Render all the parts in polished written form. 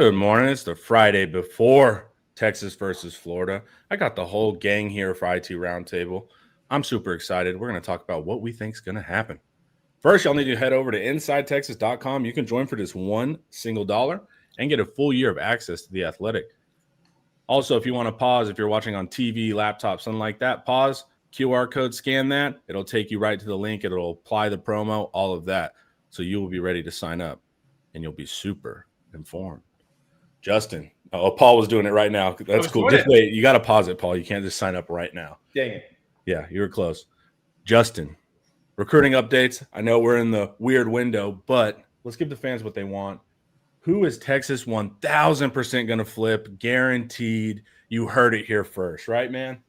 Good morning. It's the Friday before Texas versus Florida. I got the whole gang here for IT Roundtable. I'm super excited. We're going to talk about what we think is going to happen. First, y'all need to head over to InsideTexas.com. You can join for just $1 and get a full year of access to The Athletic. Also, if you want to pause, if you're watching on TV, laptop, something like that, pause, QR code, scan that. It'll take you right to the link. It'll apply the promo, all of that. So you will be ready to sign up, and you'll be super informed. Justin. Oh, Paul was doing it right now. That's cool. Just wait. You got to pause it, Paul. You can't just sign up right now. Dang it. Yeah, you were close. Justin, recruiting updates. I know we're in the weird window, but let's give the fans what they want. Who is Texas 1,000% going to flip? Guaranteed. You heard it here first, right, man?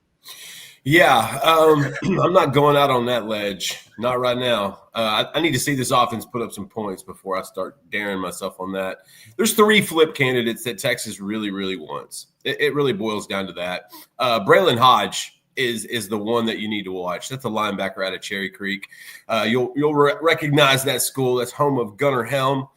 Yeah, I'm not going out on that ledge. Not right now. I need to see this offense put up some points before I start daring myself on that. There's 3 flip candidates that Texas really, really wants. It really boils down to that. Braylon Hodge is the one that you need to watch. That's a linebacker out of Cherry Creek. You'll recognize that school. That's home of Gunnar Helm.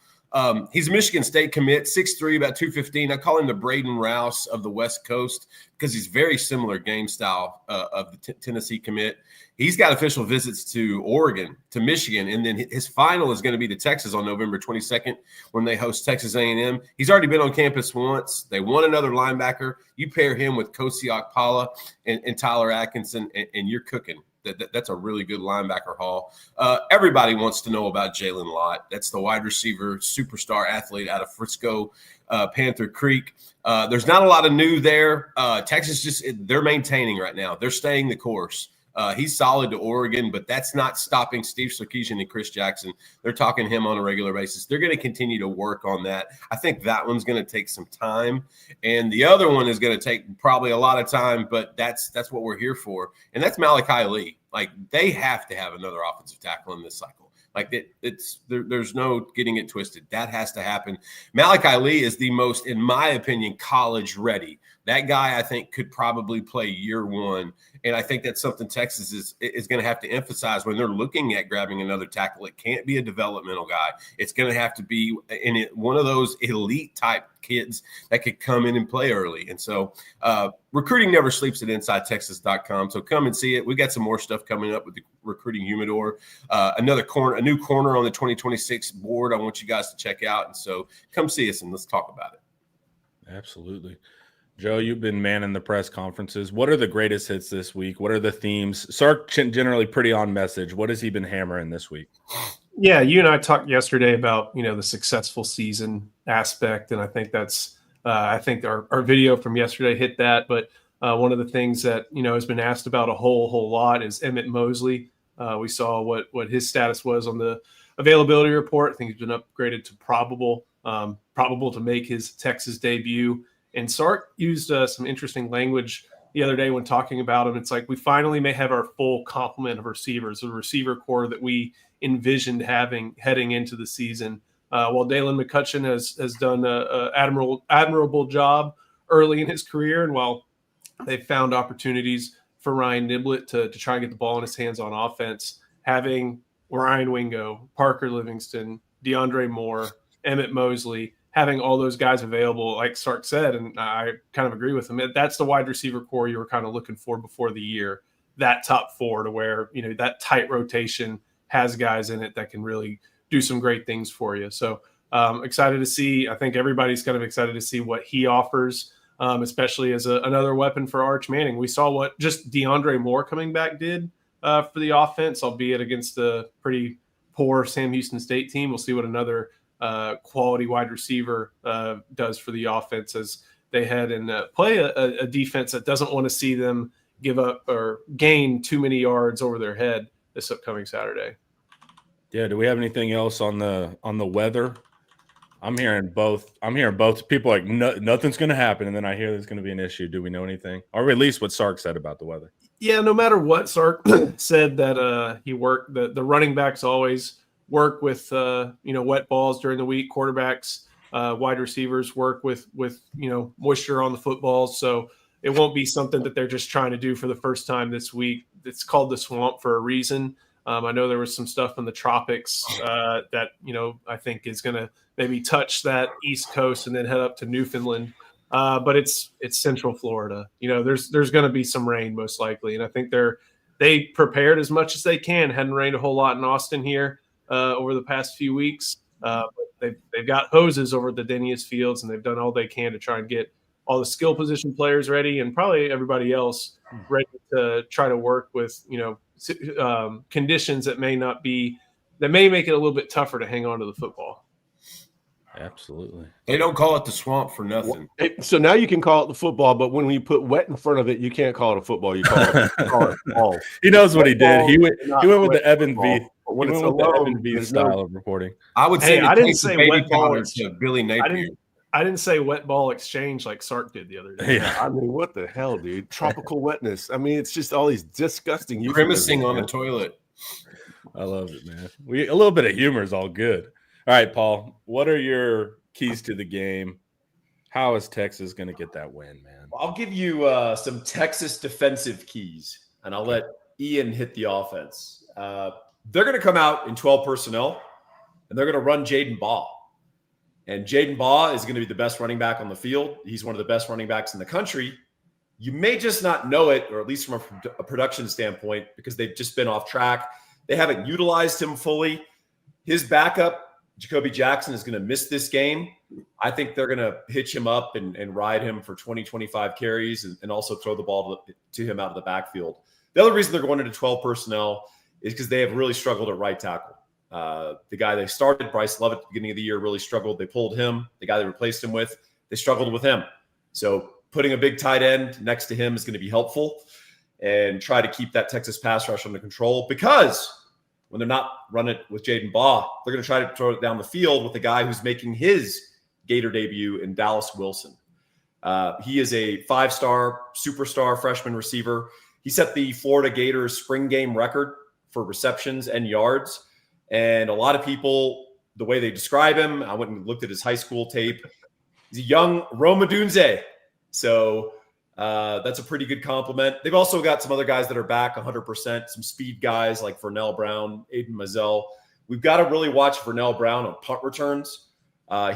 He's a Michigan State commit, 6'3", about 215. I call him the Braden Rouse of the West Coast because he's very similar game style of the Tennessee commit. He's got official visits to Oregon, to Michigan, and then his final is going to be to Texas on November 22nd when they host Texas A&M. He's already been on campus once. They want another linebacker. You pair him with Kosiak Pala and Tyler Atkinson, and you're cooking. That's a really good linebacker haul. Everybody wants to know about Jalen Lott. That's the wide receiver, superstar athlete out of Frisco, Panther Creek. There's not a lot of new there. Texas they're maintaining right now. They're staying the course. He's solid to Oregon, but that's not stopping Steve Sarkisian and Chris Jackson. They're talking to him on a regular basis. They're going to continue to work on that. I think that one's going to take some time, and the other one is going to take probably a lot of time, but that's what we're here for, and that's Malachi Lee. Like, they have to have another offensive tackle in this cycle. Like, there's no getting it twisted. That has to happen. Malachi Lee is the most, in my opinion, college ready. That guy, I think, could probably play year one. And I think that's something Texas is going to have to emphasize when they're looking at grabbing another tackle. It can't be a developmental guy. It's going to have to be one of those elite type kids that could come in and play early. And so recruiting never sleeps at InsideTexas.com. So come and see it. We got some more stuff coming up with the recruiting humidor. A new corner on the 2026 board I want you guys to check out. And so come see us and let's talk about it. Absolutely. Joe, you've been manning the press conferences. What are the greatest hits this week? What are the themes? Sark generally pretty on message. What has he been hammering this week? Yeah, you and I talked yesterday about, the successful season aspect, and I think that's I think our video from yesterday hit that. But one of the things that has been asked about a whole lot is Emmett Mosley. We saw what his status was on the availability report. I think he's been upgraded to probable to make his Texas debut. And Sark used some interesting language the other day when talking about him. It's like we finally may have our full complement of receivers, the receiver core that we envisioned having heading into the season. While Dalen McCutcheon has done an admirable job early in his career, and while they've found opportunities for Ryan Niblett to try and get the ball in his hands on offense, having Ryan Wingo, Parker Livingston, DeAndre Moore, Emmett Mosley, having all those guys available, like Sark said, and I kind of agree with him, that's the wide receiver core you were kind of looking for before the year, that top 4 to where, that tight rotation has guys in it that can really do some great things for you. So excited to see. I think everybody's kind of excited to see what he offers, especially as another weapon for Arch Manning. We saw what just DeAndre Moore coming back did for the offense, albeit against the pretty poor Sam Houston State team. We'll see what another quality wide receiver does for the offense as they head and play a defense that doesn't want to see them give up or gain too many yards over their head this upcoming Saturday. Yeah. Do we have anything else on the weather? I'm hearing both. People are like, nothing's going to happen. And then I hear there's going to be an issue. Do we know anything? Or at least what Sark said about the weather. Yeah. No matter what Sark said that he worked, the running backs always work with wet balls during the week. Quarterbacks, wide receivers work with moisture on the footballs. So it won't be something that they're just trying to do for the first time this week. It's called the swamp for a reason. I know there was some stuff in the tropics that, I think is going to maybe touch that East Coast and then head up to Newfoundland. But it's Central Florida. There's going to be some rain most likely. And I think they prepared as much as they can. Hadn't rained a whole lot in Austin here over the past few weeks. But they've got hoses over at the Denius Fields, and they've done all they can to try and get all the skill position players ready, and probably everybody else ready to try to work with, conditions that may make it a little bit tougher to hang on to the football. Absolutely. They don't call it the swamp for nothing. So now you can call it the football, but when you put wet in front of it, you can't call it a football. You call it ball. He knows what he did. He went with the Evan football. V. When He it's went with the alone, Evan V there's style of reporting. I would say I didn't say baby wet ball powder to Billy Napier. I didn't say wet ball exchange like Sark did the other day. Yeah. I mean, what the hell, dude? Tropical wetness. I mean, it's just all these disgusting. Grimacing on the man. toilet. I love it, man. A little bit of humor is all good. All right, Paul, what are your keys to the game? How is Texas going to get that win, man? I'll give you some Texas defensive keys, and I'll let Ian hit the offense. They're going to come out in 12 personnel, and they're going to run Jaden Baugh. And Jaden Baugh is going to be the best running back on the field. He's one of the best running backs in the country. You may just not know it, or at least from a production standpoint, because they've just been off track. They haven't utilized him fully. His backup, Jacoby Jackson, is going to miss this game. I think they're going to hitch him up and ride him for 20, 25 carries and also throw the ball to him out of the backfield. The other reason they're going into 12 personnel is because they have really struggled at right tackle. The guy they started, Bryce Love, at the beginning of the year, really struggled. They pulled him. The guy they replaced him with, they struggled with him. So putting a big tight end next to him is going to be helpful, and try to keep that Texas pass rush under control, because when they're not running it with Jaden Baugh, they're going to try to throw it down the field with the guy who's making his Gator debut in Dallas Wilson. He is a 5-star superstar freshman receiver. He set the Florida Gators spring game record for receptions and yards. And a lot of people, the way they describe him, I went and looked at his high school tape. He's a young Roma Dunze. So that's a pretty good compliment. They've also got some other guys that are back 100%, some speed guys like Vernell Brown, Aiden Mazel. We've got to really watch Vernell Brown on punt returns.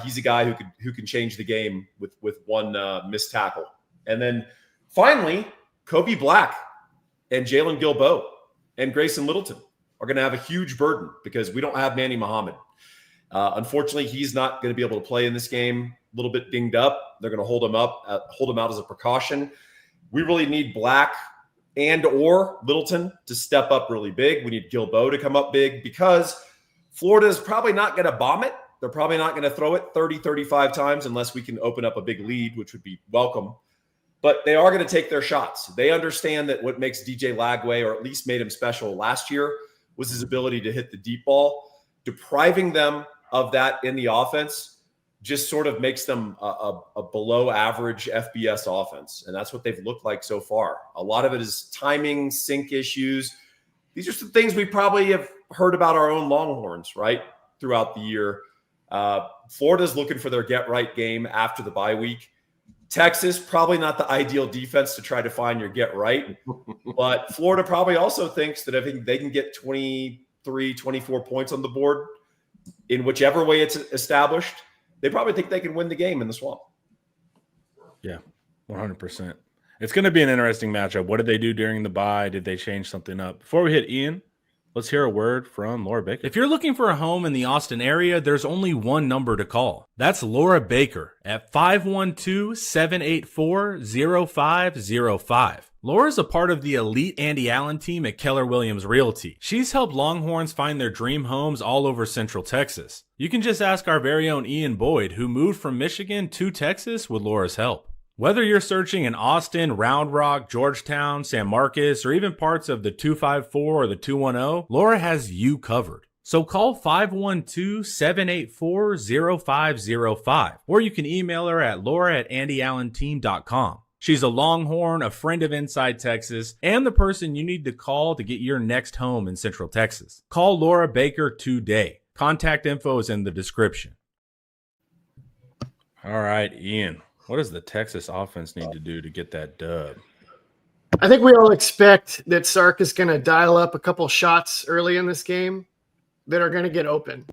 He's a guy who can change the game with one missed tackle. And then finally, Kobe Black and Jalen Gilbo and Grayson Littleton are going to have a huge burden because we don't have Manny Muhammad. Unfortunately, he's not going to be able to play in this game. A little bit dinged up. They're going to hold him out as a precaution. We really need Black and or Littleton to step up really big. We need Gilbo to come up big, because Florida is probably not going to bomb it. They're probably not going to throw it 30, 35 times unless we can open up a big lead, which would be welcome. But they are going to take their shots. They understand that what makes DJ Lagway, or at least made him special last year, was his ability to hit the deep ball. Depriving them of that in the offense just sort of makes them a below average FBS offense. And that's what they've looked like so far. A lot of it is timing, sync issues. These are some things we probably have heard about our own Longhorns, right, throughout the year. Florida's looking for their get right game after the bye week. Texas, probably not the ideal defense to try to find your get right. But Florida probably also thinks that if they can get 23, 24 points on the board in whichever way it's established, they probably think they can win the game in the Swamp. Yeah, 100%. It's going to be an interesting matchup. What did they do during the bye? Did they change something up? Before we hit Ian, let's hear a word from Laura Baker. If you're looking for a home in the Austin area, there's only one number to call. That's Laura Baker at 512-784-0505. Laura's a part of the elite Andy Allen team at Keller Williams Realty. She's helped Longhorns find their dream homes all over Central Texas. You can just ask our very own Ian Boyd, who moved from Michigan to Texas with Laura's help. Whether you're searching in Austin, Round Rock, Georgetown, San Marcos, or even parts of the 254 or the 210, Laura has you covered. So call 512-784-0505, or you can email her at laura@andyallenteam.com. She's a Longhorn, a friend of Inside Texas, and the person you need to call to get your next home in Central Texas. Call Laura Baker today. Contact info is in the description. All right, Ian. What does the Texas offense need to do to get that dub? I think we all expect that Sark is going to dial up a couple shots early in this game that are going to get open,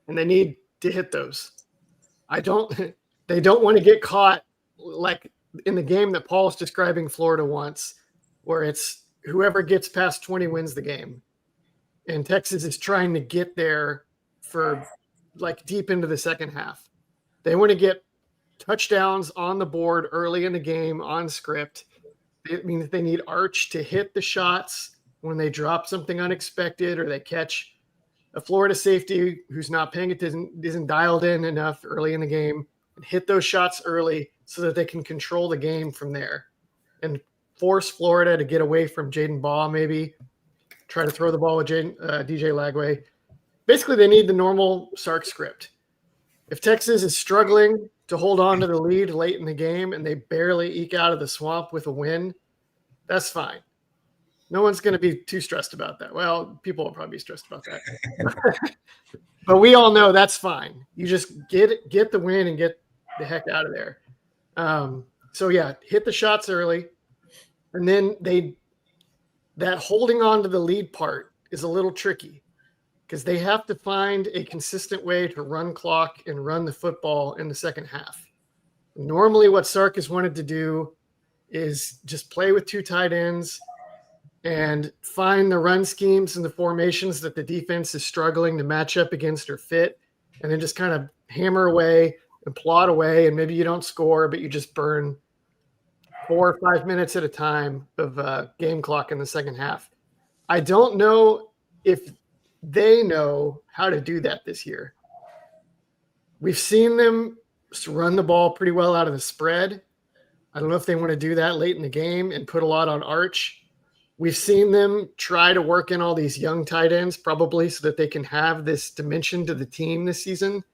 and they need to hit those. They don't want to get caught like in the game that Paul's describing Florida once, where it's whoever gets past 20 wins the game. And Texas is trying to get there for like deep into the second half. They want to get touchdowns on the board early in the game on script. It means they need Arch to hit the shots when they drop something unexpected or they catch a Florida safety who's not paying attention, isn't dialed in enough early in the game, and hit those shots early so that they can control the game from there and force Florida to get away from Jaden Baugh, maybe try to throw the ball with DJ Lagway. Basically, they need the normal Sark script. If Texas is struggling to hold on to the lead late in the game and they barely eke out of the swamp with a win, that's fine. No one's going to be too stressed about that. Well, people will probably be stressed about that. But we all know that's fine. You just get the win and get the heck out of there. So, yeah, hit the shots early. And then that holding on to the lead part is a little tricky because they have to find a consistent way to run clock and run the football in the second half. Normally what Sark has wanted to do is just play with two tight ends and find the run schemes and the formations that the defense is struggling to match up against or fit, and then just kind of hammer away and plod away, and maybe you don't score, but you just burn 4 or 5 minutes at a time of game clock in the second half. I don't know if they know how to do that this year. We've seen them run the ball pretty well out of the spread. I don't know if they want to do that late in the game and put a lot on Arch. We've seen them try to work in all these young tight ends, probably so that they can have this dimension to the team this season.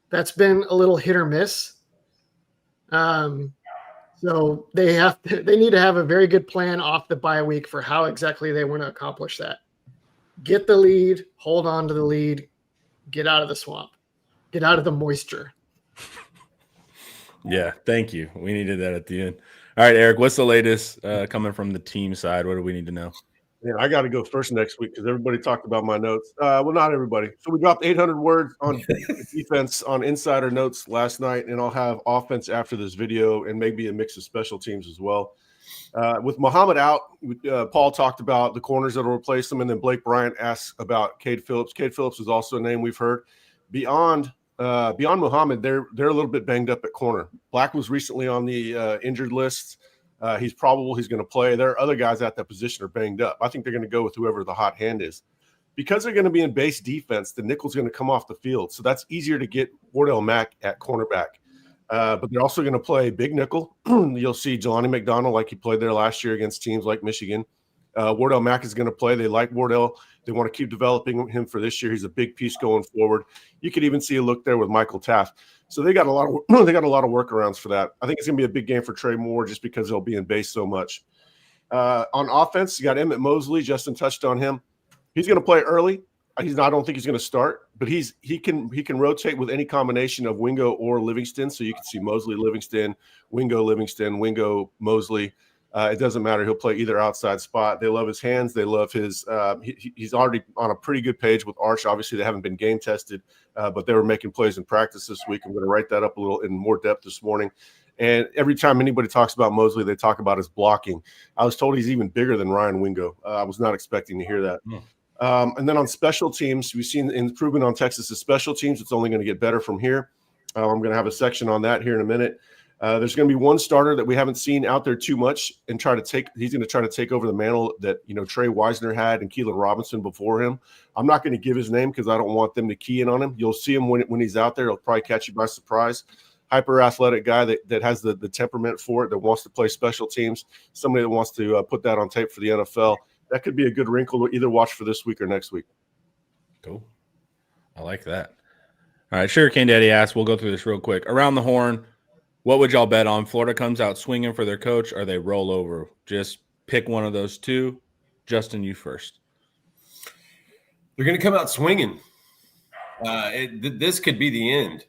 That's been a little hit or miss. So they need to have a very good plan off the bye week for how exactly they want to accomplish that. Get the lead, hold on to the lead, get out of the swamp, get out of the moisture. Yeah, thank you. We needed that at the end. All right, Eric, what's the latest coming from the team side? What do we need to know? Yeah, I got to go first next week because everybody talked about my notes. Well, not everybody. So we dropped 800 words on defense on Insider Notes last night, and I'll have offense after this video and maybe a mix of special teams as well. With Muhammad out, Paul talked about the corners that will replace him, and then Blake Bryant asked about Cade Phillips. Cade Phillips is also a name we've heard. Beyond Muhammad, they're a little bit banged up at corner. Black was recently on the injured list. He's probable he's going to play. There are other guys at that position are banged up. I think they're going to go with whoever the hot hand is. Because they're going to be in base defense, the nickel's going to come off the field. So that's easier to get Wardell Mack at cornerback. But they're also going to play big nickel. You'll see Jelani McDonald like he played there last year against teams like Michigan. Wardell Mack is going to play. They like Wardell. They want to keep developing him for this year. He's a big piece going forward. You could even see a look there with Michael Taft. So they got a lot of workarounds for that. I think it's going to be a big game for Trey Moore just because they'll be in base so much. On offense, you got Emmett Mosley. Justin touched on him. He's going to play early. I don't think he's going to start, but he can rotate with any combination of Wingo or Livingston. So you can see Mosley, Livingston, Wingo, Mosley. It doesn't matter. He'll play either outside spot. They love his hands. They love his he's already on a pretty good page with Arch. Obviously, they haven't been game tested, but they were making plays in practice this week. I'm going to write that up a little in more depth this morning. And every time anybody talks about Mosley, they talk about his blocking. I was told he's even bigger than Ryan Wingo. I was not expecting to hear that. And then on special teams, we've seen improvement on Texas's special teams. It's only going to get better from here. I'm going to have a section on that here in a minute. There's going to be one starter that we haven't seen out there too much and he's going to try to take over the mantle that, Trey Wisner had and Keelan Robinson before him. I'm not going to give his name because I don't want them to key in on him. You'll see him when he's out there. He'll probably catch you by surprise. Hyper athletic guy that has the temperament for it, that wants to play special teams, somebody that wants to put that on tape for the NFL. That could be a good wrinkle to either watch for this week or next week. Cool. I like that. All right. Sugarcane Daddy asks, we'll go through this real quick. Around the horn, what would y'all bet on? Florida comes out swinging for their coach, or they roll over? Just pick one of those two. Justin, you first. They're going to come out swinging. This could be the end.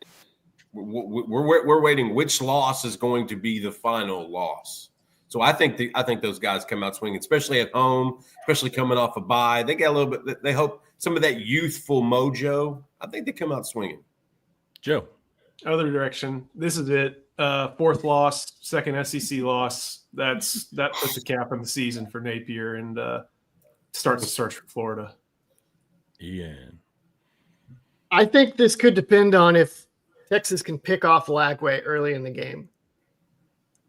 We're waiting. Which loss is going to be the final loss? So I think those guys come out swinging, especially at home, especially coming off a bye. They get a little bit. They hope some of that youthful mojo. I think they come out swinging. Joe. Other direction. This is it. Fourth loss, second SEC loss. That puts a cap on the season for Napier and starts a search for Florida. Ian. I think this could depend on if Texas can pick off Lagway early in the game.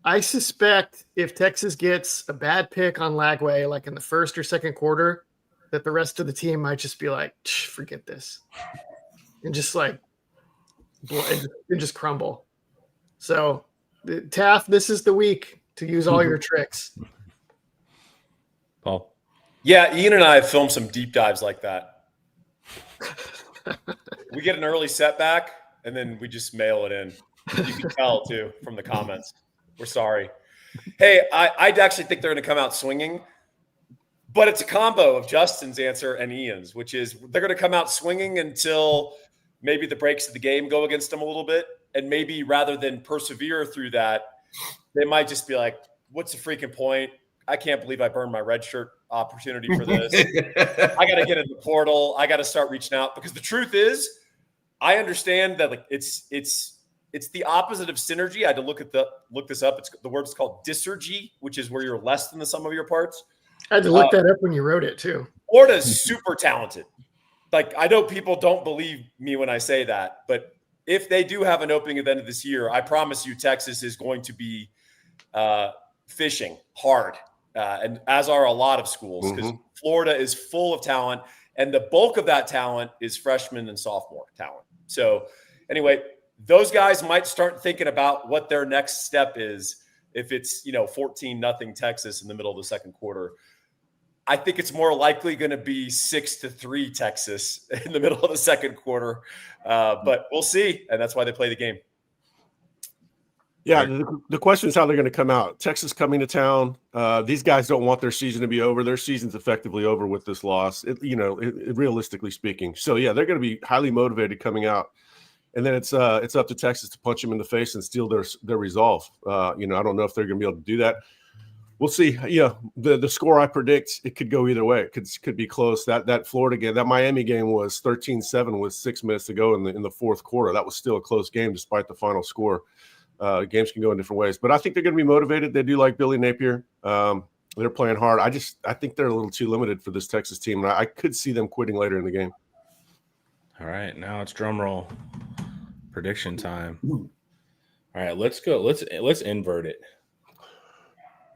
I suspect if Texas gets a bad pick on Lagway, like in the first or second quarter, that the rest of the team might just be like, forget this. And just crumble. So, Taft, this is the week to use all your tricks. Paul. Yeah, Ian and I have filmed some deep dives like that. We get an early setback, and then we just mail it in. You can tell, too, from the comments. We're sorry. Hey, I actually think they're going to come out swinging, but it's a combo of Justin's answer and Ian's, which is they're going to come out swinging until maybe the breaks of the game go against them a little bit, and maybe rather than persevere through that, they might just be like, what's the freaking point? I can't believe I burned my red shirt opportunity for this. I got to get in the portal. I got to start reaching out, because the truth is, I understand that like it's the opposite of synergy. I had to look this up. It's the word's called dysergy, which is where you're less than the sum of your parts. I had to look that up when you wrote it too. Florida is super talented. Like, I know people don't believe me when I say that, but if they do have an opening at the end of this year, I promise you Texas is going to be fishing hard, and as are a lot of schools, because Florida is full of talent, and the bulk of that talent is freshman and sophomore talent. So anyway, those guys might start thinking about what their next step is if it's 14-0 Texas in the middle of the second quarter. I think it's more likely going to be 6-3 Texas in the middle of the second quarter, but we'll see, and that's why they play the game. Yeah, the question is how they're going to come out. Texas coming to town. These guys don't want their season to be over. Their season's effectively over with this loss, realistically speaking. So, yeah, they're going to be highly motivated coming out. And then it's up to Texas to punch them in the face and steal their resolve. I don't know if they're going to be able to do that. We'll see. Yeah, the score I predict, it could go either way. It could be close. That Florida game, that Miami game was 13-7 with 6 minutes to go in the fourth quarter. That was still a close game despite the final score. Games can go in different ways, but I think they're going to be motivated. They do like Billy Napier. They're playing hard. I think they're a little too limited for this Texas team, and I could see them quitting later in the game. All right, now it's drum roll prediction time. All right, let's go. Let's invert it.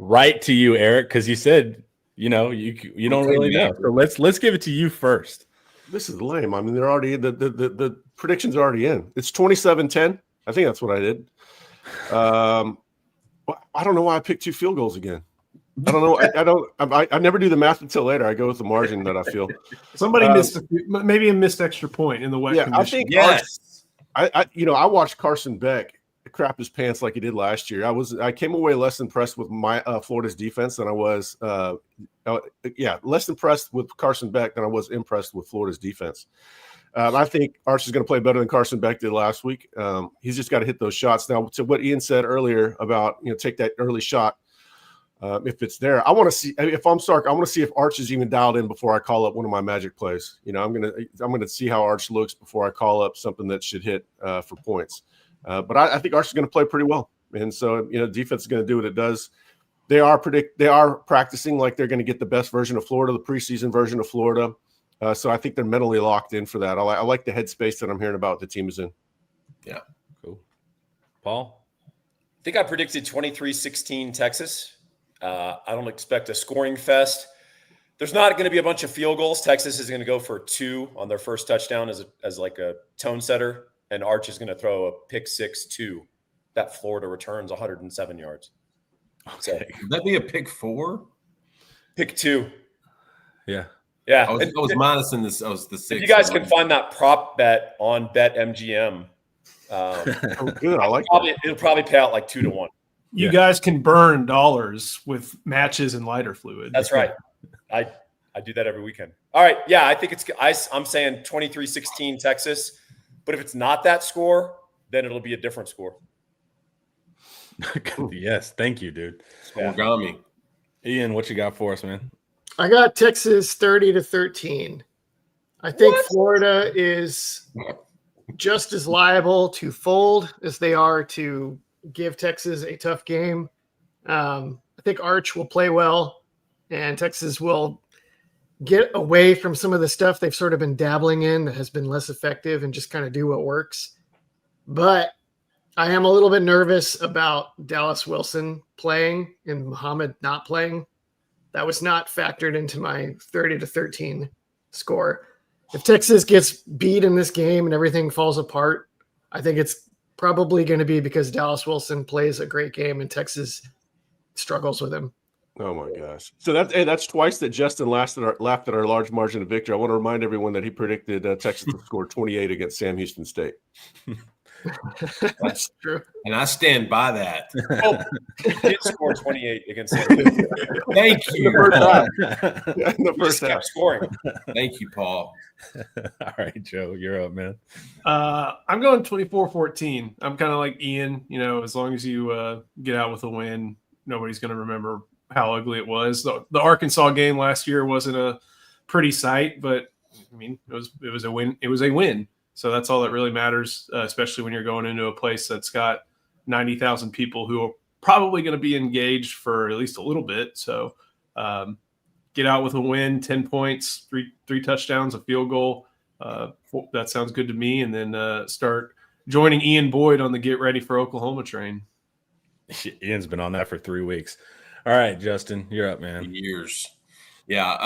Right to you, Eric, because you said you don't really know. So let's give it to you first. This is lame. I mean, they're already the prediction's already in. It's 27-10. I think that's what I did. I don't know why I picked 2 field goals again. I don't know. I never do the math until later. I go with the margin that I feel. Somebody missed maybe a missed extra point in the wet condition. I think I watched Carson Beck crap his pants like he did last year. I came away less impressed with my Florida's defense than I was less impressed with Carson Beck than I was impressed with Florida's defense. I think Arch is going to play better than Carson Beck did last week. He's just got to hit those shots. Now, to what Ian said earlier about take that early shot if it's there. I want to see if I'm Sark. I want to see if Arch is even dialed in before I call up one of my magic plays. I'm gonna see how Arch looks before I call up something that should hit for points. But I think Arch is going to play pretty well, and so defense is going to do what it does. They are practicing like they're going to get the best version of Florida, the preseason version of Florida. So I think they're mentally locked in for that. I like the headspace that I'm hearing about the team is in. Yeah, cool. Paul, I think I predicted 23-16 Texas. I don't expect a scoring fest. There's not going to be a bunch of field goals. Texas is going to go for 2 on their first touchdown as like a tone setter. And Arch is going to throw a pick 6-2 that Florida returns 107 yards. Okay. Would that be a pick 4? Pick 2. Yeah. Yeah. I was minus in this. I was the 6. If you guys can find that prop bet on BetMGM. Good. I like that. It'll probably pay out like 2-1. You guys can burn dollars with matches and lighter fluid. That's right. I do that every weekend. All right. Yeah, I think I'm saying 23-16 Texas. But if it's not that score, then it'll be a different score. Yes, thank you, dude. Origami. Ian, what you got for us, man? I got Texas 30-13. I think Florida is just as liable to fold as they are to give Texas a tough game. I think Arch will play well, and Texas will get away from some of the stuff they've sort of been dabbling in that has been less effective and just kind of do what works. But I am a little bit nervous about Dallas Wilson playing and Muhammad not playing. That was not factored into my 30-13 score. If Texas gets beat in this game and everything falls apart, I think it's probably going to be because Dallas Wilson plays a great game and Texas struggles with him. Oh my gosh! So that's twice that Justin laughed at our large margin of victory. I want to remind everyone that he predicted Texas to score 28 against Sam Houston State. That's true. And I stand by that. He did score 28 against San Thank you. The first half. kept scoring. Thank you, Paul. All right, Joe, you're up, man. I'm going 24-14. I'm kind of like Ian. As long as you get out with a win, nobody's going to remember how ugly it was. The Arkansas game last year wasn't a pretty sight, but I mean, it was a win. It was a win. So that's all that really matters, especially when you're going into a place that's got 90,000 people who are probably going to be engaged for at least a little bit. So get out with a win, 10 points, three touchdowns, a field goal. That sounds good to me. And then start joining Ian Boyd on the get ready for Oklahoma train. Ian's been on that for 3 weeks. All right, Justin, you're up, man. Years. Yeah.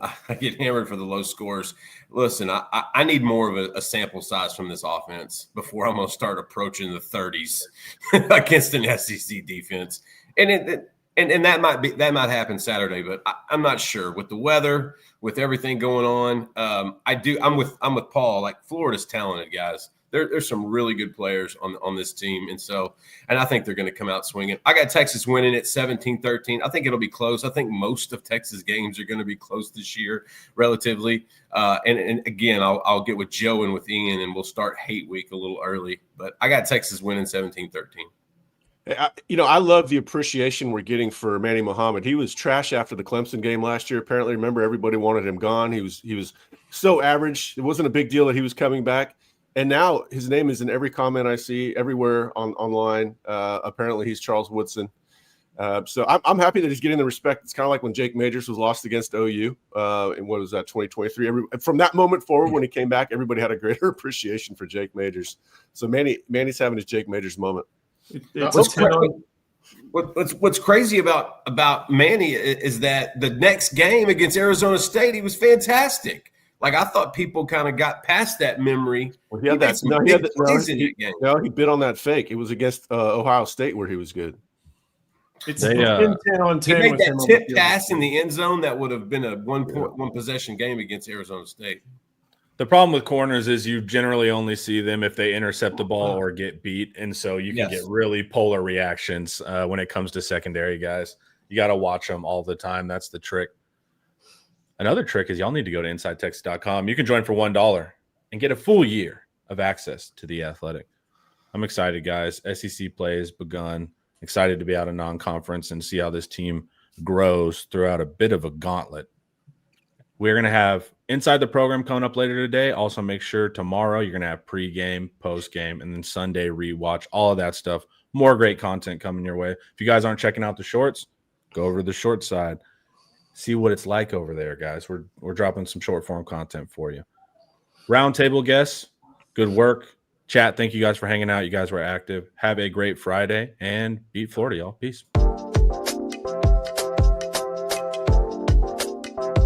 I get hammered for the low scores. Listen, I need more of a sample size from this offense before I'm going to start approaching the 30s against an SEC defense. And that might happen Saturday, but I'm not sure with the weather, with everything going on. I'm with Paul. Like, Florida's talented, guys. There's some really good players on this team. And I think they're going to come out swinging. I got Texas winning at 17-13. I think it'll be close. I think most of Texas games are going to be close this year, relatively. And again, I'll get with Joe and with Ian, and we'll start hate week a little early. But I got Texas winning 17-13. I love the appreciation we're getting for Manny Muhammad. He was trash after the Clemson game last year. Apparently, remember, everybody wanted him gone. He was so average. It wasn't a big deal that he was coming back. And now his name is in every comment I see everywhere online. Apparently, he's Charles Woodson. So I'm happy that he's getting the respect. It's kind of like when Jake Majors was lost against OU in what was that, 2023. From that moment forward, when he came back, everybody had a greater appreciation for Jake Majors. So Manny's having his Jake Majors moment. What's crazy about Manny is that the next game against Arizona State, he was fantastic. Like, I thought people kind of got past that memory. Well, he bit on that fake. It was against Ohio State where he was good. It's 10-10 on 10. He made that tip pass in the end zone that would have been a one possession game against Arizona State. The problem with corners is you generally only see them if they intercept the ball or get beat. And so you can get really polar reactions when it comes to secondary guys. You got to watch them all the time. That's the trick. Another trick is y'all need to go to InsideTexas.com. You can join for $1 and get a full year of access to The Athletic. I'm excited, guys. SEC play has begun. Excited to be out of non-conference and see how this team grows throughout a bit of a gauntlet. We're going to have Inside the Program coming up later today. Also, make sure tomorrow you're going to have pregame, postgame, and then Sunday rewatch, all of that stuff. More great content coming your way. If you guys aren't checking out the shorts, go over to the short side. See what it's like over there, guys. We're dropping some short form content for you. Roundtable guests, good work. Chat, thank you guys for hanging out. You guys were active. Have a great Friday and beat Florida, y'all. Peace.